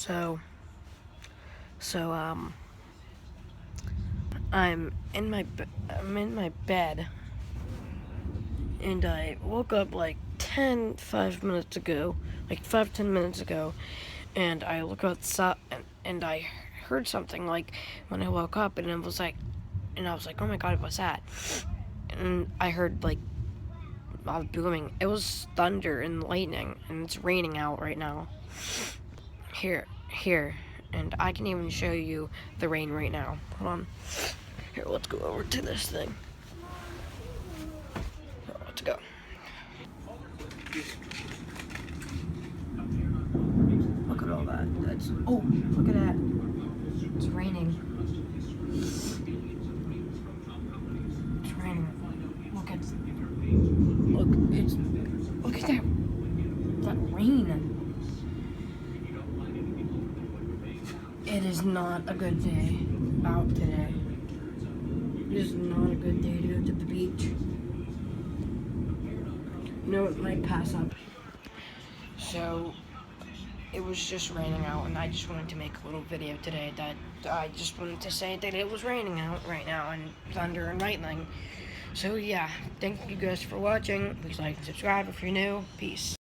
So, I'm in my bed, and I woke up like 5 minutes ago, like 5-10 minutes ago, and I look outside, and I heard something like when I woke up, and I was like, oh my god, what's that? And I heard like booming. It was thunder and lightning, and it's raining out right now. Here, and I can even show you the rain right now. Hold on. Here, let's go over to this thing. Let's go. Look at all that. Oh, look at that. It's raining. It's raining. Look at that rain. It is not a good day out today. It is not a good day to go to the beach. You know, it might pass up. So, it was just raining out, and I just wanted to make a little video today that I just wanted to say that it was raining out right now, and thunder and lightning. So yeah, thank you guys for watching. Please like and subscribe if you're new. Peace.